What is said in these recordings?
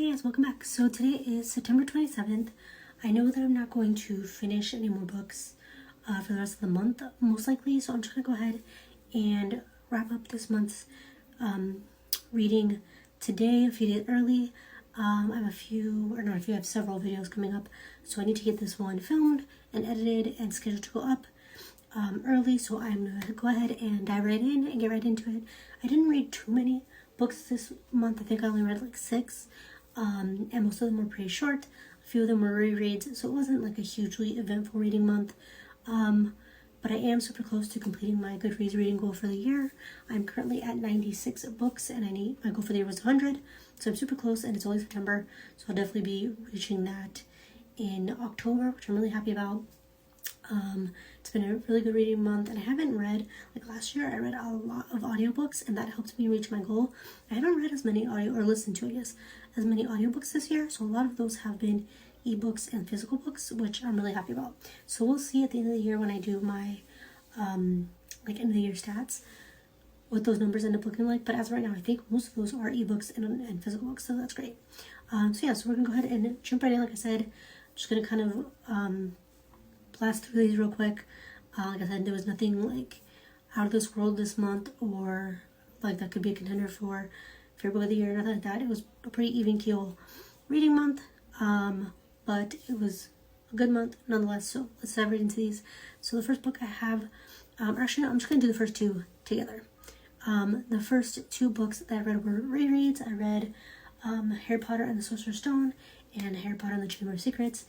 Hey guys, welcome back. So today is September 27th. I know that I'm not going to finish any more books for the rest of the month, most likely, so I'm just going to go ahead and wrap up this month's reading today, a few days early. I have several videos coming up, so I need to get this one filmed and edited and scheduled to go up early, so I'm going to go ahead and dive right in and get right into it. I didn't read too many books this month. I think I only read like 6, and most of them were pretty short. A few of them were rereads, so it wasn't like a hugely eventful reading month. But I am super close to completing my Goodreads reading goal for the year. I'm currently at 96 books, and my goal for the year was 100, so I'm super close, and it's only September, so I'll definitely be reaching that in October, which I'm really happy about. It's been a really good reading month, and I haven't read, like last year I read a lot of audiobooks, and that helped me reach my goal. I haven't read as many listened to, as many audiobooks this year, so a lot of those have been ebooks and physical books, which I'm really happy about. So we'll see at the end of the year when I do my end of the year stats what those numbers end up looking like, but as of right now I think most of those are ebooks and physical books, so that's great. So we're gonna go ahead and jump right in. Like I said, I'm just gonna kind of blast through these real quick. Like I said, there was nothing like out of this world this month, or like that could be a contender for favorite book of the year, nothing like that. It was a pretty even keel reading month, but it was a good month nonetheless. So let's dive right into these. So the first book I have, I'm just going to do the first two together. The first 2 books that I read were rereads. I read Harry Potter and the Sorcerer's Stone and Harry Potter and the Chamber of Secrets.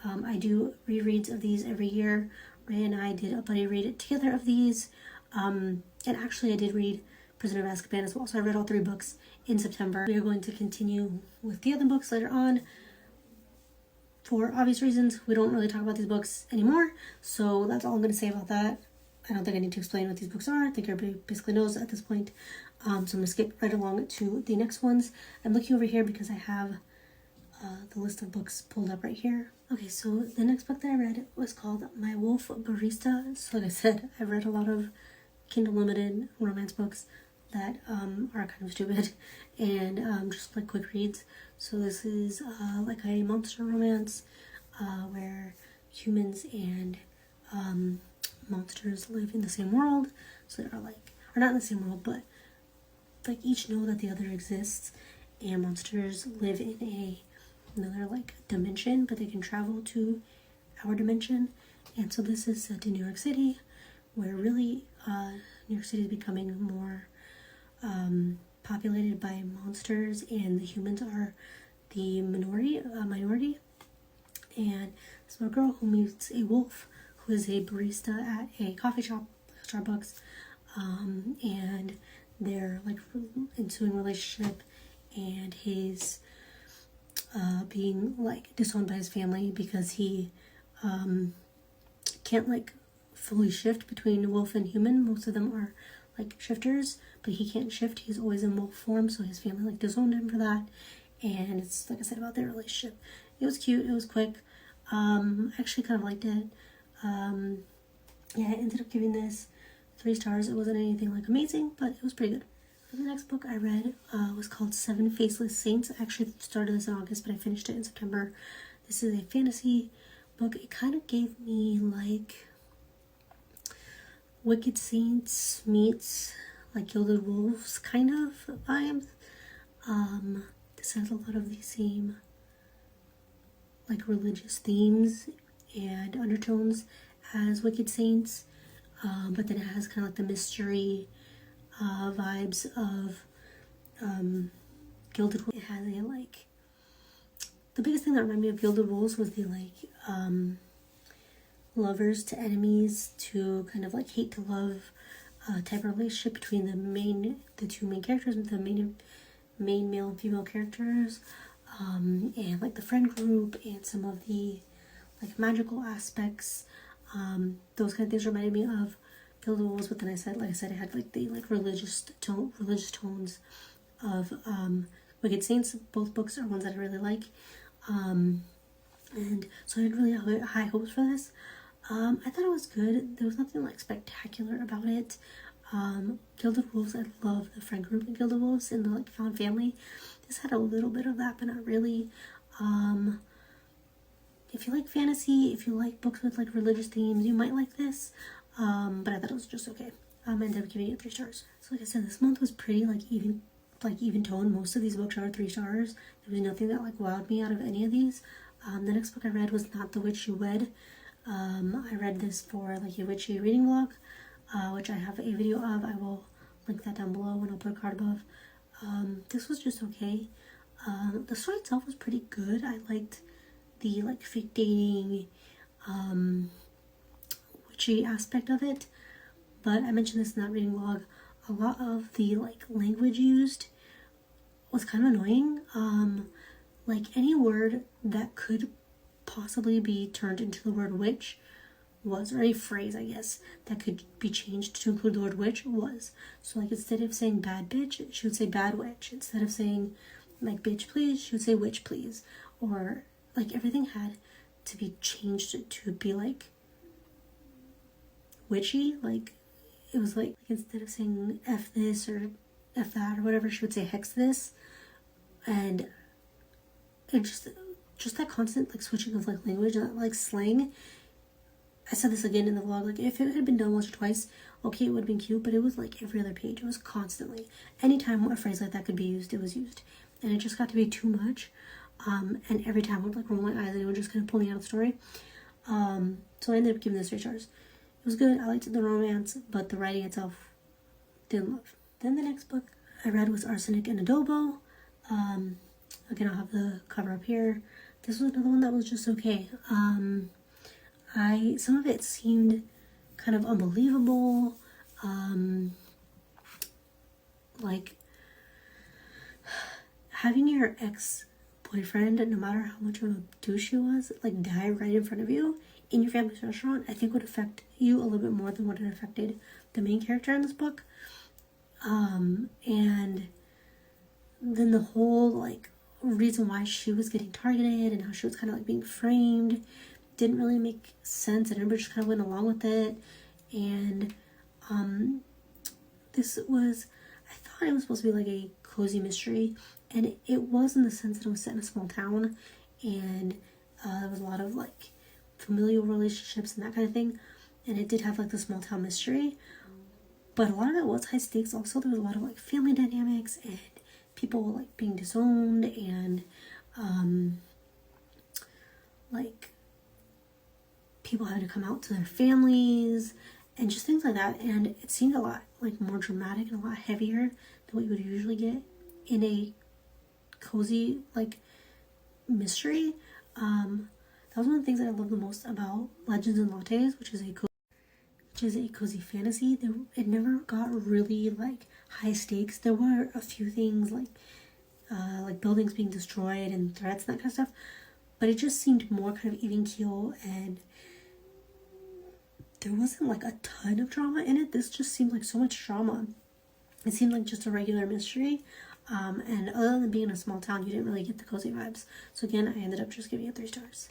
I do rereads of these every year. Ray and I did a buddy read together of these, and actually I did read Prisoner of Azkaban as well, so I read all 3 books in September. We are going to continue with the other books later on. For obvious reasons, we don't really talk about these books anymore, so that's all I'm going to say about that. I don't think I need to explain what these books are. I think everybody basically knows at this point, so I'm going to skip right along to the next ones. I'm looking over here because I have the list of books pulled up right here. Okay, so the next book that I read was called My Wolf Barista. So like I said, I've read a lot of Kindle Limited romance books that are kind of stupid and just like quick reads. So this is like a monster romance where humans and monsters live in the same world. So they are like, or not in the same world, but like each know that the other exists, and monsters live in another like dimension, but they can travel to our dimension. And so this is set in New York City, where really New York City is becoming more populated by monsters, and the humans are the minority. And it's a girl who meets a wolf who is a barista at a coffee shop, Starbucks, and they're like ensuing relationship, and his being like disowned by his family because he can't like fully shift between wolf and human. Most of them are like shifters, but he can't shift. He's always in wolf form, so his family like disowned him for that. And it's like I said about their relationship. It was cute. It was quick. I actually kind of liked it. I ended up giving this 3 stars. It wasn't anything like amazing, but it was pretty good. The next book I read was called 7 Faceless Saints. I actually started this in August, but I finished it in September. This is a fantasy book. It kind of gave me like Wicked Saints meets like Gilded Wolves kind of vibes. This has a lot of the same like religious themes and undertones as Wicked Saints, but then it has kind of like the mystery vibes of Gilded Wolves. It has a like, the biggest thing that reminded me of Gilded Wolves was the like lovers to enemies to kind of like hate to love type of relationship between the 2 main characters, the main male and female characters, and like the friend group and some of the like magical aspects. Those kind of things reminded me of Gilded Wolves, but then like I said, it had like the like religious tones of Wicked Saints. Both books are ones that I really like, and so I had really high hopes for this. I thought it was good. There was nothing like spectacular about it. Gilded Wolves, I love the friend group in Gilded Wolves and the like found family. This had a little bit of that, but not really. If you like fantasy, if you like books with like religious themes, you might like this. But I thought it was just okay. I ended up giving it 3 stars. So like I said, this month was pretty even tone. Most of these books are 3 stars. There was nothing that like wowed me out of any of these. The next book I read was Not the Witch You Wed. I read this for like a witchy reading vlog, which I have a video of. I will link that down below and I'll put a card above. This was just okay. The story itself was pretty good. I liked the like fake dating, witchy aspect of it. But I mentioned this in that reading vlog. A lot of the like language used was kind of annoying. Like any word that could possibly be turned into the word witch was, or a phrase I guess that could be changed to include the word witch was. So like instead of saying bad bitch, she would say bad witch. Instead of saying like bitch please, she would say witch please. Or like everything had to be changed to be like witchy. Like it was like instead of saying F this or F that or whatever, she would say hex this. And just that constant like switching of like language and that like slang. I said this again in the vlog, like if it had been done once or twice, okay, it would have been cute, but it was like every other page. It was constantly. Anytime a phrase like that could be used, it was used. And it just got to be too much. And every time I would like roll my eyes and it would just kind of pull me out of the story. So I ended up giving this 3 stars. It was good. I liked the romance, but the writing itself didn't love. Then the next book I read was Arsenic and Adobo. Again, I'll have the cover up here. This was another one that was just okay. Some of it seemed kind of unbelievable. Like having your ex-boyfriend, no matter how much of a douche he was, like die right in front of you in your family's restaurant, I think would affect you a little bit more than what it affected the main character in this book. And then the whole like reason why she was getting targeted and how she was kind of like being framed didn't really make sense, and everybody just kind of went along with it. And this was, I thought it was supposed to be like a cozy mystery, and it was in the sense that it was set in a small town, and there was a lot of like familial relationships and that kind of thing, and it did have like the small town mystery, but a lot of it was high stakes. Also, there was a lot of like family dynamics and people like being disowned, and like people had to come out to their families and just things like that. And it seemed a lot like more dramatic and a lot heavier than what you would usually get in a cozy like mystery. That was one of the things that I love the most about Legends and Lattes, which is a cozy fantasy. It never got really like high stakes. There were a few things like buildings being destroyed and threats and that kind of stuff, but it just seemed more kind of even keel, and there wasn't like a ton of drama in it. This just seemed like so much drama. It seemed like just a regular mystery, and other than being in a small town, you didn't really get the cozy vibes. So again, I ended up just giving it 3 stars.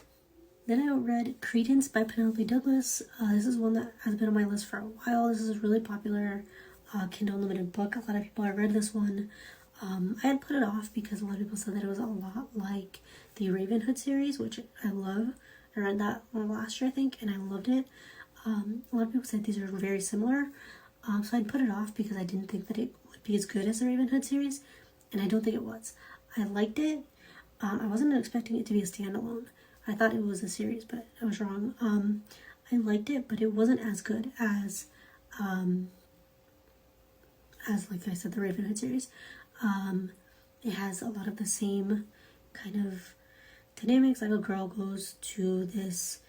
Then I read Credence by Penelope Douglas. This is one that has been on my list for a while. This is a really popular Kindle Unlimited book. A lot of people have read this one. I had put it off because a lot of people said that it was a lot like the Ravenhood series, which I love. I read that one last year, I think, and I loved it. A lot of people said these are very similar. So I'd put it off because I didn't think that it would be as good as the Ravenhood series, and I don't think it was. I liked it. I wasn't expecting it to be a standalone. I thought it was a series, but I was wrong. I liked it, but it wasn't as good as like I said, the Ravenhood series. It has a lot of the same kind of dynamics. Like a girl goes to this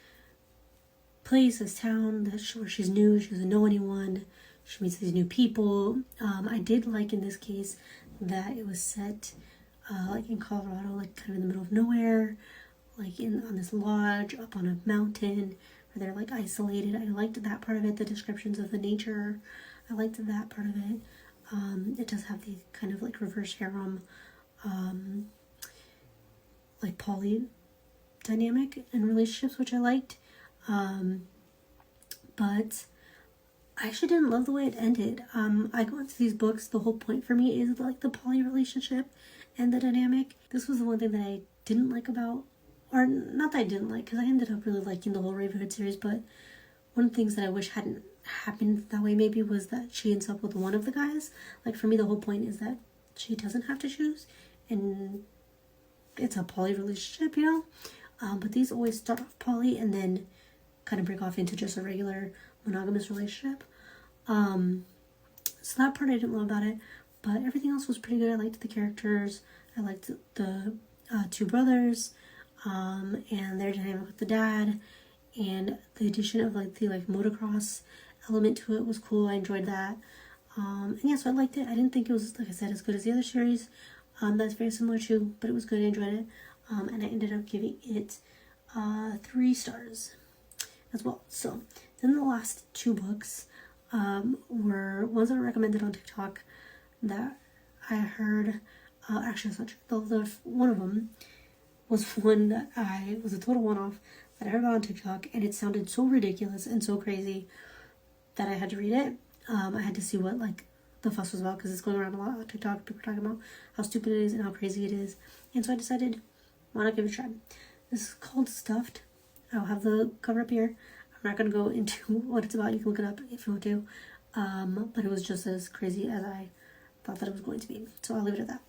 place, this town where she's new, she doesn't know anyone, she meets these new people. I did like in this case that it was set like in Colorado, like kind of in the middle of nowhere, like on this lodge up on a mountain where they're like isolated. I liked that part of it, the descriptions of the nature. I liked that part of it. It does have the kind of like reverse harem, like poly dynamic and relationships, which I liked. But I actually didn't love the way it ended. I go into these books, the whole point for me is like the poly relationship, and the dynamic. This was the one thing that I didn't like about, or not that I didn't like, because I ended up really liking the whole Ravenhood series, but one of the things that I wish hadn't happened that way maybe was that she ends up with one of the guys. Like, for me, the whole point is that she doesn't have to choose, and it's a poly relationship, you know? But these always start off poly and then kind of break off into just a regular monogamous relationship. So that part I didn't love about it, but everything else was pretty good. I liked the characters. I liked the two brothers, and their dynamic with the dad, and the addition of like the motocross element to it was cool. I enjoyed that. And yeah, so I liked it. I didn't think it was, like I said, as good as the other series that's very similar to, but it was good. I enjoyed it. And I ended up giving it 3 stars as well. So then the last 2 books were ones that were recommended on TikTok that I heard. Actually, that's not true. One of them was one that was a total one-off that I heard about on TikTok, and it sounded so ridiculous and so crazy that I had to read it. I had to see what the fuss was about, because it's going around a lot on TikTok. People are talking about how stupid it is and how crazy it is, and so I decided, why not give it a try? This is called Stuffed. I'll have the cover up here. I'm not going to go into what it's about. You can look it up if you want to. But it was just as crazy as I thought that it was going to be. So I'll leave it at that.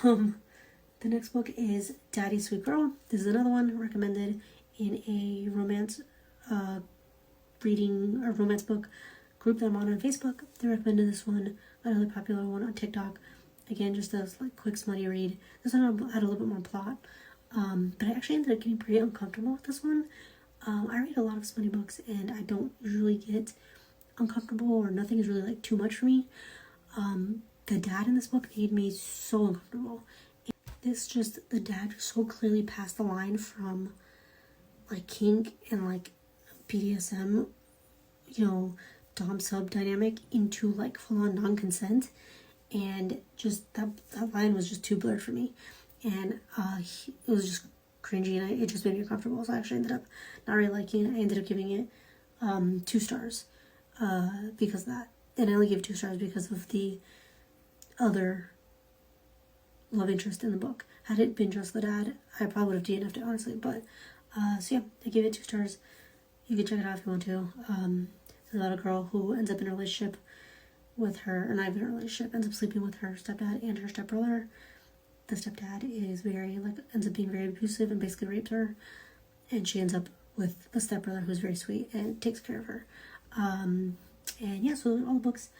The next book is Daddy's Sweet Girl. This is another one recommended in a romance reading or romance book group that I'm on Facebook. They recommended this one, a really popular one on TikTok. Again, just a quick smutty read. This one had a little bit more plot. But I actually ended up getting pretty uncomfortable with this one. I read a lot of smutty books, and I don't usually get uncomfortable, or nothing is really too much for me. The dad in this book made me so uncomfortable. The dad so clearly passed the line from kink and BDSM, dom sub dynamic into full-on non-consent, and just that line was just too blurred for me, and it was just cringy, and it just made me uncomfortable. So I actually ended up not really liking it. I ended up giving it 2 stars because of that, and I only gave 2 stars because of the other love interest in the book. Had it been just the dad, I probably would have DNF'd it, honestly. But so yeah, I gave it 2 stars. You can check it out if you want to. It's about a girl who ends up in a relationship with her, or not even a relationship, ends up sleeping with her stepdad and her stepbrother. The stepdad is ends up being very abusive and basically rapes her, and she ends up with the stepbrother, who's very sweet and takes care of her. And yeah, so those are all the books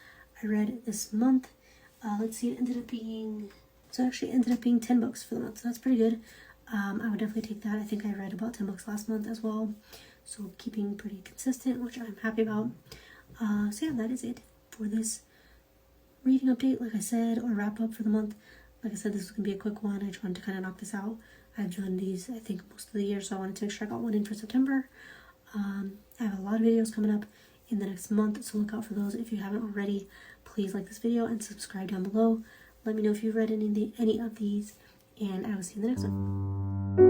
I read this month. Let's see, it ended up being 10 books for the month, so that's pretty good. I would definitely take that. I think I read about 10 books last month as well, so keeping pretty consistent, which I'm happy about. So yeah, that is it for this reading update, like I said, or wrap up for the month. Like I said, this was going to be a quick one. I just wanted to kind of knock this out. I've done these, I think, most of the year, so I wanted to make sure I got one in for September. I have a lot of videos coming up in the next month, so look out for those. If you haven't already, please like this video and subscribe down below. Let me know if you've read any of these, and I will see you in the next one.